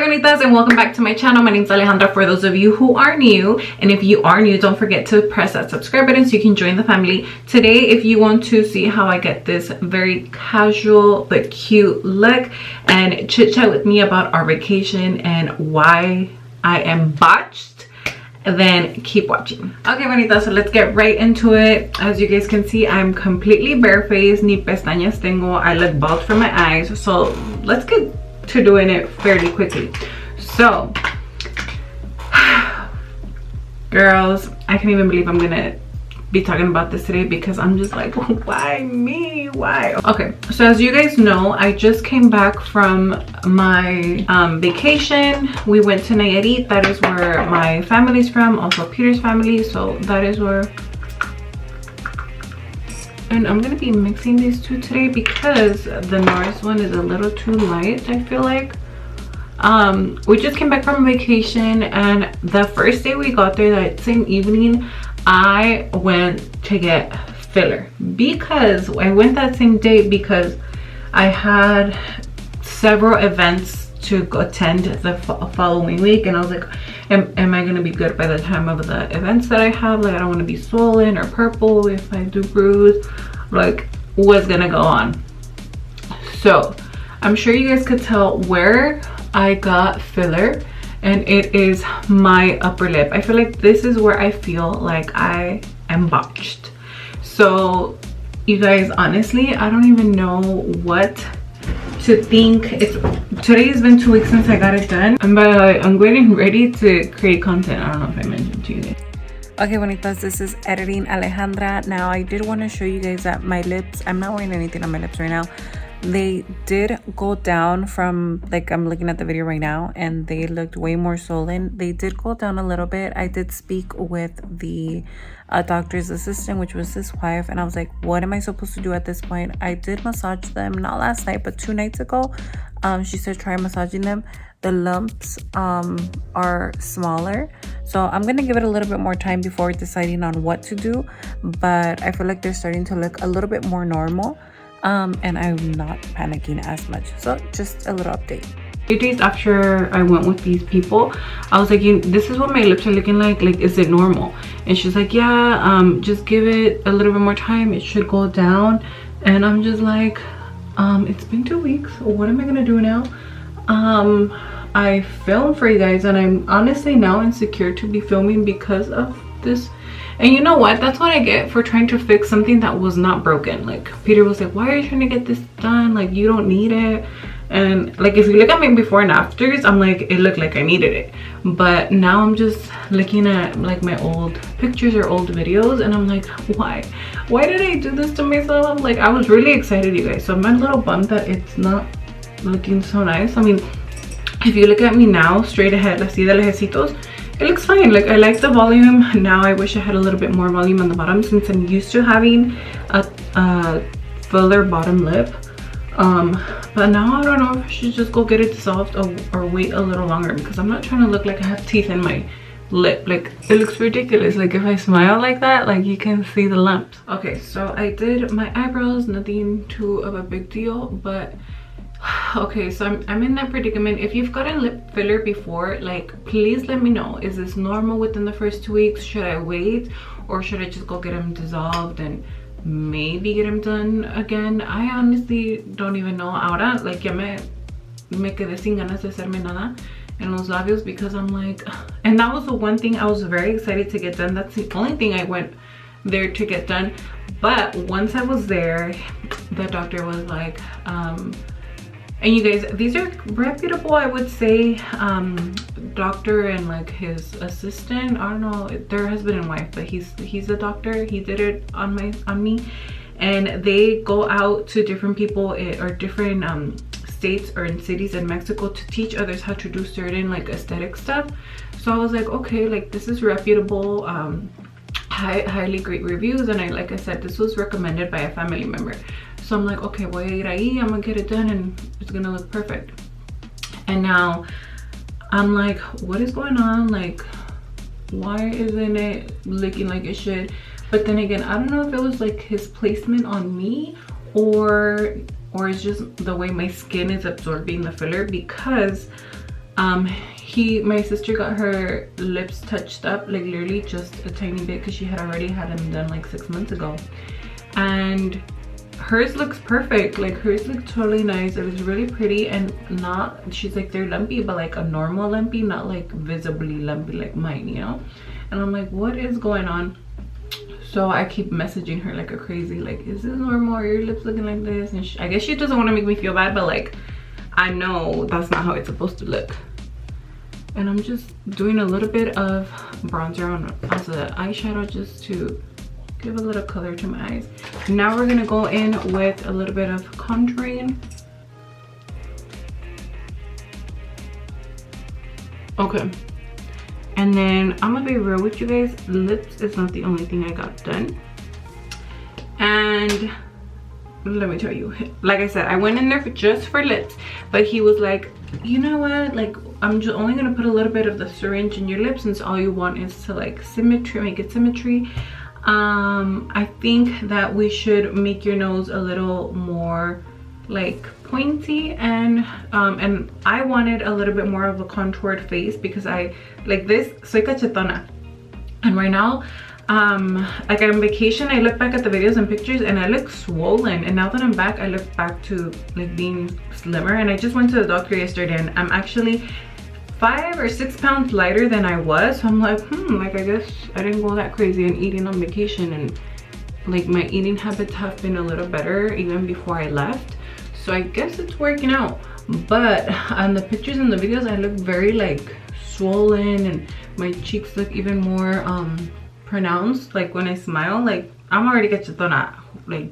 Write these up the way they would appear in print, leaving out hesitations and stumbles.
bonitas, and welcome back to my channel. My name is Alejandra for those of you who are new, and if you are new, don't forget to press that subscribe button so you can join the family. Today, if you want to see how I get this very casual but cute look and chit chat with me about our vacation and why I am botched, then keep watching. Okay, bonitas, so let's get right into it. As you guys can see, I'm completely barefaced, ni pestañas tengo. I look bald from my eyes, so let's get to doing it fairly quickly. So girls, I can't even believe I'm gonna be talking about this today because I'm just like, why me? Why? Okay, so as you guys know, I just came back from my vacation. We went to Nayarit. That is where my family's from, also Peter's family, so that is where. And I'm gonna be mixing these two today because the Norris one is a little too light, I feel like. We just came back from vacation, and the first day we got there, that same evening, I went to get filler. Because I went that same day because I had several events to go attend the following week, and I was like, am I gonna be good by the time of the events that I have? Like, I don't want to be swollen or purple if I do bruise. Like, what's gonna go on? So I'm sure you guys could tell where I got filler, and it is my upper lip. I feel like this is where I feel like I am botched. So you guys, honestly, I don't even know what to think. Today has been 2 weeks since I got it done, and I'm getting ready to create content. I don't know if I mentioned to you guys. Okay, bonitas, this is editing Alejandra. Now, I did want to show you guys that my lips, I'm not wearing anything on my lips right now. They did go down from, like, I'm looking at the video right now, and they looked way more swollen. They did go down a little bit. I did speak with the doctor's assistant, which was his wife, and I was like, what am I supposed to do at this point? I did massage them, not last night, but 2 nights ago. She said try massaging them. The lumps are smaller, so I'm gonna give it a little bit more time before deciding on what to do, but I feel like they're starting to look a little bit more normal, and I'm not panicking as much. So just a little update. 8 days after I went with these people, I was like, this is what my lips are looking like is it normal? And she's like, yeah, just give it a little bit more time, it should go down. And I'm just like, it's been 2 weeks, what am I gonna do now? I filmed for you guys, and I'm honestly now insecure to be filming because of this. And you know what, that's what I get for trying to fix something that was not broken. Like, Peter was like, why are you trying to get this done? Like, you don't need it. And like, if you look at me before and afters, I'm like, it looked like I needed it. But now I'm just looking at like my old pictures or old videos, and I'm like, why did I do this to myself? I'm like, I was really excited, you guys, so I'm a little bummed that it's not looking so nice. I mean, if you look at me now straight ahead, así de lejecitos, it looks fine. Like, I like the volume. Now I wish I had a little bit more volume on the bottom, since I'm used to having a fuller bottom lip. But now I don't know if I should just go get it dissolved or wait a little longer, because I'm not trying to look like I have teeth in my lip. Like, it looks ridiculous. Like, if I smile like that, like, you can see the lumps. Okay, so I did my eyebrows, nothing too of a big deal, but okay, so I'm in that predicament. If you've gotten lip filler before, like, please let me know. Is this normal within the first 2 weeks? Should I wait, or should I just go get them dissolved and maybe get them done again? I honestly don't even know. Ahora, like, ya me quedé sin ganas de hacerme nada en los labios, because I'm like, and that was the one thing I was very excited to get done. That's the only thing I went there to get done. But once I was there, the doctor was like, and you guys, these are reputable, I would say. Doctor and like his assistant, I don't know, their husband and wife, but he's a doctor. He did it on me, and they go out to different people or different states or in cities in Mexico to teach others how to do certain like aesthetic stuff. So I was like, okay, like, this is reputable, highly great reviews, and like I said, this was recommended by a family member. So I'm like, okay, voy a ir ahí, I'm gonna get it done, and it's gonna look perfect. And now I'm like, what is going on? Like, why isn't it looking like it should? But then again, I don't know if it was like his placement on me, or it's just the way my skin is absorbing the filler, because My sister got her lips touched up, like literally just a tiny bit, because she had already had them done like 6 months ago, and hers looks perfect. Like hers looks totally nice. It was really pretty, and not, she's like, they're lumpy, but like a normal lumpy, not like visibly lumpy like mine, you know. And I'm like, what is going on? So I keep messaging her like a crazy, like, is this normal? Are your lips looking like this? And I guess she doesn't want to make me feel bad, but like, I know that's not how it's supposed to look. And I'm just doing a little bit of bronzer on as an eyeshadow, just to give a little color to my eyes. Now we're gonna go in with a little bit of contouring. Okay, and then I'm gonna be real with you guys, lips is not the only thing I got done. And let me tell you, like I said, I went in there just for lips, but he was like, you know what, like, I'm just only gonna put a little bit of the syringe in your lips, since all you want is to like symmetry, make it symmetry. I think that we should make your nose a little more like pointy, and I wanted a little bit more of a contoured face, because I like this, soy cachetona, and right now like on vacation I look back at the videos and pictures and I look swollen, and now that I'm back I look back to like being slimmer. And I just went to the doctor yesterday, and I'm actually 5 or 6 pounds lighter than I was. So I'm like, like I guess I didn't go that crazy and eating on vacation, and like my eating habits have been a little better even before I left, so I guess it's working out. But on the pictures and the videos I look very like swollen, and my cheeks look even more pronounced. Like when I smile, like I'm already cachetona, like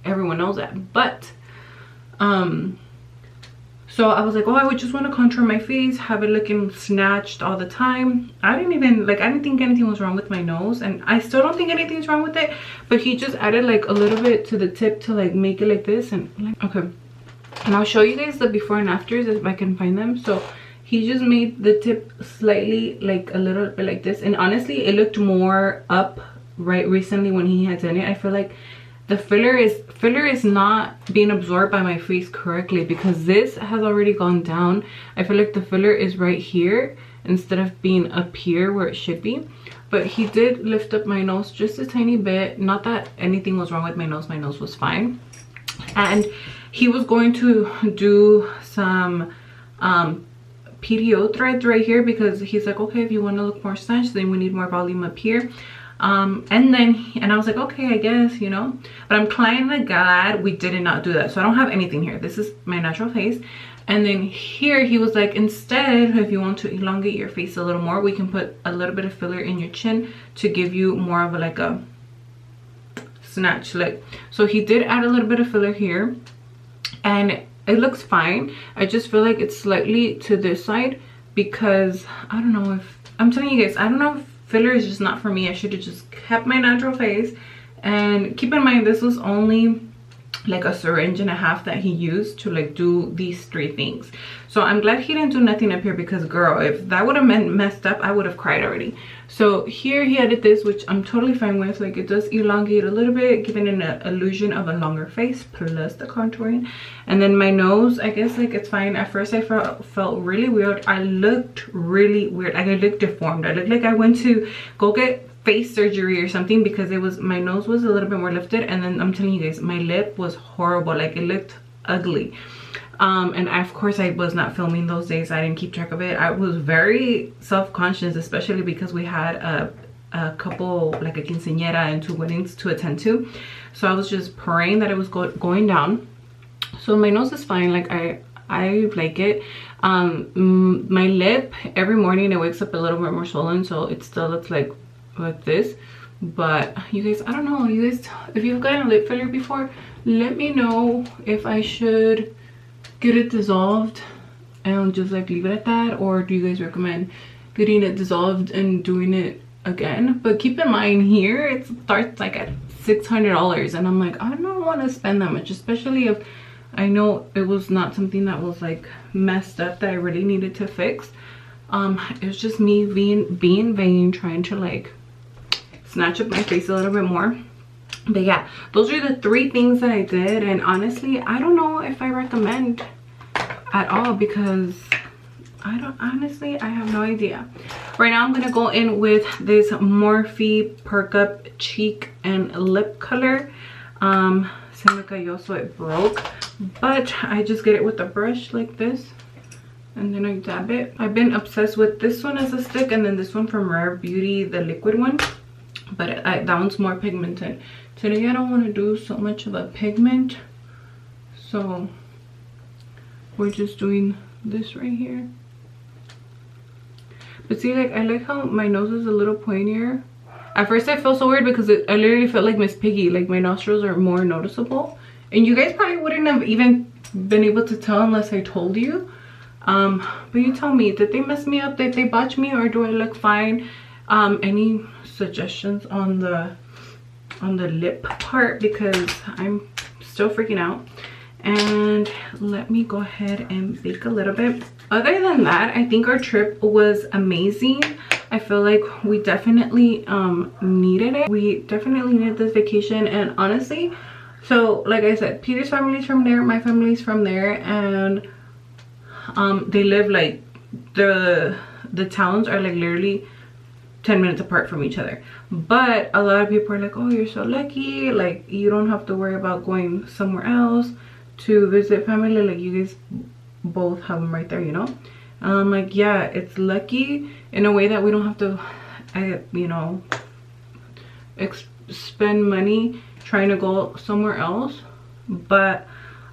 everyone knows that. But so I was like, oh, I would just want to contour my face, have it looking snatched all the time. I didn't think anything was wrong with my nose, and I still don't think anything's wrong with it, but he just added like a little bit to the tip to like make it like this. And like, okay, and I'll show you guys the before and afters if I can find them. So he just made the tip slightly like a little bit like this, and honestly it looked more up right recently when he had done it. I feel like the filler is not being absorbed by my face correctly, because this has already gone down. I feel like the filler is right here instead of being up here where it should be. But he did lift up my nose just a tiny bit. Not that anything was wrong with my nose was fine. And he was going to do some PDO threads right here, because he's like, okay, if you want to look more snatched, then we need more volume up here. And I was like, okay, I guess, you know. But I'm kind of glad we did not do that. So I don't have anything here. This is my natural face. And then here he was like, instead, if you want to elongate your face a little more, we can put a little bit of filler in your chin to give you more of a like a snatch look. So he did add a little bit of filler here, and it looks fine. I just feel like it's slightly to this side, because I don't know if, I'm telling you guys, I don't know if filler is just not for me. I should have just kept my natural face. And keep in mind, this was only like a syringe and a half that he used to like do these 3 things. So I'm glad he didn't do nothing up here, because girl, if that would have messed up, I would have cried already. So here he added this, which I'm totally fine with. Like it does elongate a little bit, giving an illusion of a longer face, plus the contouring. And then my nose, I guess like it's fine. At first I felt really weird. I looked really weird. Like I looked deformed. I looked like I went to go get face surgery or something, because it was, my nose was a little bit more lifted. And then I'm telling you guys, my lip was horrible. Like it looked ugly. And of course I was not filming those days. I didn't keep track of it. I was very self-conscious, especially because we had a couple, like a quinceañera and 2 weddings to attend to. So I was just praying that it was going down. So my nose is fine. Like I like it. My lip, every morning it wakes up a little bit more swollen, so it still looks like this. But you guys, I don't know, you guys, if you've gotten a lip filler before, let me know if I should get it dissolved and just like leave it at that, or do you guys recommend getting it dissolved and doing it again? But keep in mind, here it starts like at $600, and I'm like, I don't want to spend that much, especially if I know it was not something that was like messed up that I really needed to fix. It was just me being vain, trying to like snatch up my face a little bit more. But yeah, those are the 3 things that I did, and honestly I don't know if I recommend at all, because Honestly, I have no idea. Right now I'm gonna go in with this Morphe Perk Up Cheek and Lip Color. Se me cayó, so it broke, but I just get it with a brush like this, and then I dab it. I've been obsessed with this one as a stick, and then this one from Rare Beauty, the liquid one, but that one's more pigmented. Today I don't want to do so much of a pigment, so we're just doing this right here. But see, like, I like how my nose is a little pointier. At first I felt so weird because I literally felt like Miss Piggy. Like, my nostrils are more noticeable, and you guys probably wouldn't have even been able to tell unless I told you. But you tell me, did they mess me up? Did they botch me, or do I look fine? Any suggestions on the lip part, because I'm still freaking out. And let me go ahead and bake a little bit. Other than that, I think our trip was amazing. I feel like we definitely needed it. We definitely needed this vacation. And honestly, so like I said, Peter's family's from there, my family's from there, and they live like, the towns are like literally 10 minutes apart from each other. But a lot of people are like, oh, you're so lucky, like you don't have to worry about going somewhere else to visit family, like you guys both have them right there, you know. And I'm like, yeah, it's lucky in a way that we don't have to you know, spend money trying to go somewhere else. But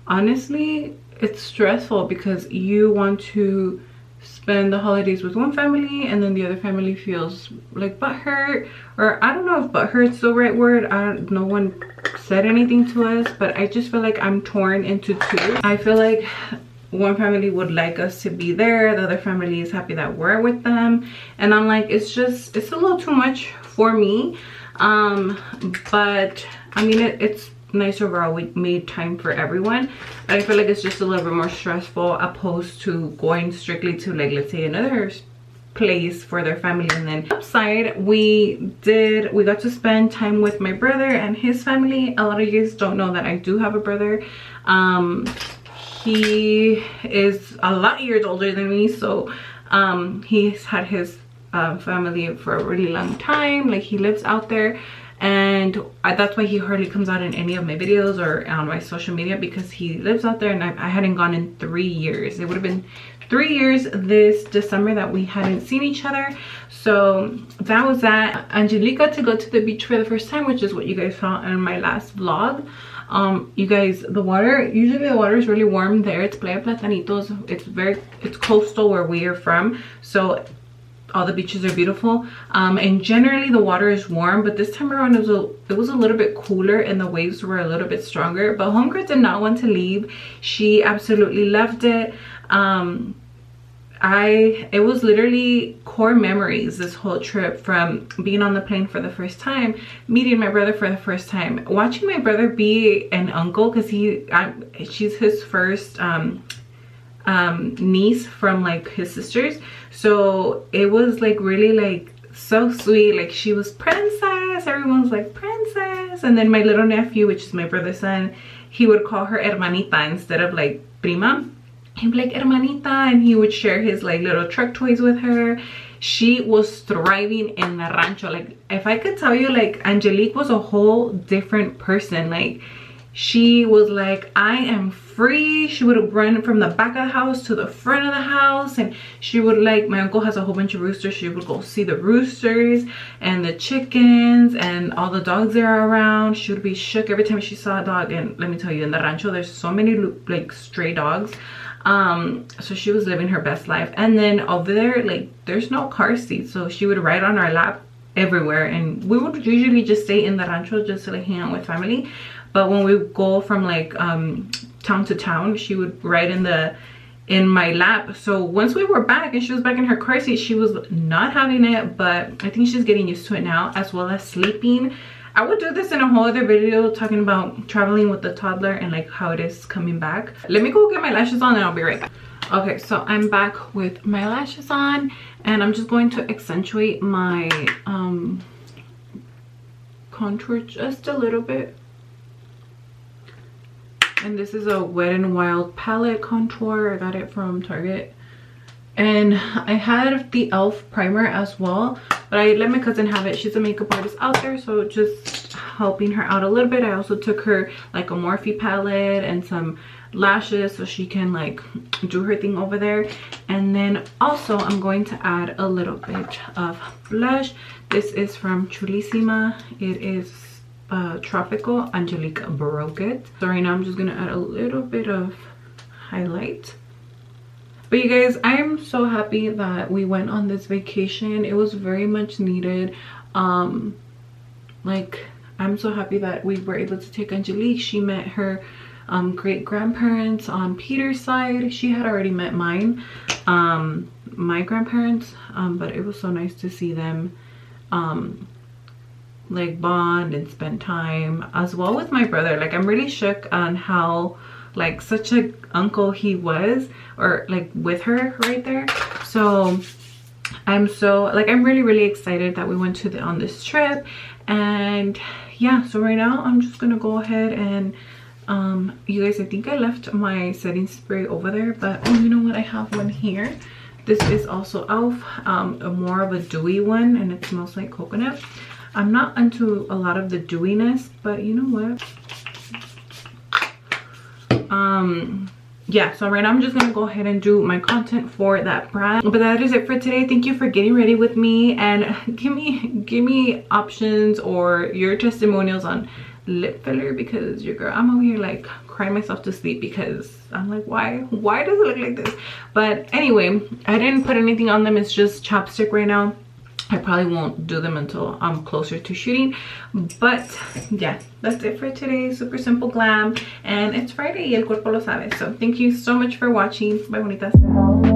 honestly, it's stressful because you want to spend the holidays with one family, and then the other family feels like butthurt, or I don't know if butthurt's the right word. No one said anything to us, but I just feel like I'm torn into two. I feel like one family would like us to be there, the other family is happy that we're with them, and I'm like, it's a little too much for me. But I mean, it's nice overall. We made time for everyone, but I feel like it's just a little bit more stressful opposed to going strictly to, like, let's say another place for their family. And then upside, we got to spend time with my brother and his family. A lot of you guys don't know that I do have a brother. He is a lot of years older than me, so he's had his family for a really long time. Like, he lives out there, and that's why he hardly comes out in any of my videos or on my social media, because he lives out there, and I hadn't gone in 3 years. It would have been 3 years this December that we hadn't seen each other. So that was that. Angelique got to go to the beach for the first time, which is what you guys saw in my last vlog. You guys, usually the water is really warm there. It's Playa Platanitos. It's coastal where we are from, so all the beaches are beautiful, and generally the water is warm, but this time around it was a little bit cooler and the waves were a little bit stronger. But homegirl did not want to leave. She absolutely loved it. It was literally core memories, this whole trip, from being on the plane for the first time, meeting my brother for the first time, watching my brother be an uncle, because she's his first niece from, like, his sisters. So it was like really, like, so sweet. Like, she was princess, everyone's like princess. And then my little nephew, which is my brother's son, he would call her hermanita instead of, like, prima. He'd be like, hermanita, and he would share his, like, little truck toys with her. She was thriving in the rancho. Like, if I could tell you, like, Angelique was a whole different person. Like, she was like, I am free. She would run from the back of the house to the front of the house, and she would, like, my uncle has a whole bunch of roosters. She would go see the roosters and the chickens and all the dogs that are around. She would be shook every time she saw a dog. And let me tell you, in the rancho there's so many, like, stray dogs. So she was living her best life. And then over there, like, there's no car seats, so she would ride on our lap everywhere, and we would usually just stay in the rancho just to, like, hang out with family. But when we go from, like, town to town, she would ride in my lap. So once we were back and she was back in her car seat, she was not having it, but I think she's getting used to it now, as well as sleeping. I would do this in a whole other video talking about traveling with the toddler and, like, how it is coming back. Let me go get my lashes on and I'll be right back. Okay, so I'm back with my lashes on, and I'm just going to accentuate my contour just a little bit. And this is a Wet n Wild palette contour. I got it from Target. And I had the elf primer as well, but I let my cousin have it. She's a makeup artist out there, so just helping her out a little bit. I also took her like a Morphe palette and some lashes so she can like do her thing over there. And then also I'm going to add a little bit of blush. This is from Chulissima. It is Tropical. Angelique broke it. So right now I'm just gonna add a little bit of highlight. But you guys, I am so happy that we went on this vacation. It was very much needed. Like, I'm so happy that we were able to take Angelique. She met her great grandparents on Peter's side. She had already met mine, my grandparents, but it was so nice to see them like bond and spend time, as well with my brother. Like, I'm really shook on how like such a uncle he was, or like with her right there. So I'm so like, I'm really excited that we went to on this trip. And yeah, so right now I'm just gonna go ahead and you guys, I think I left my setting spray over there, but oh, you know what, I have one here. This is also elf, a more of a dewy one, and it smells like coconut. I'm not into a lot of the dewiness, but you know what, yeah, so right now I'm just gonna go ahead and do my content for that brand. But that is it for today. Thank you for getting ready with me, and give me options or your testimonials on lip filler, because your girl, I'm over here like crying myself to sleep because I'm like, why does it look like this? But anyway, I didn't put anything on them. It's just chapstick right now. I probably won't do them until I'm closer to shooting. But yeah, that's it for today. Super simple glam, and it's Friday y el cuerpo lo sabe. So thank you so much for watching. Bye, bonitas.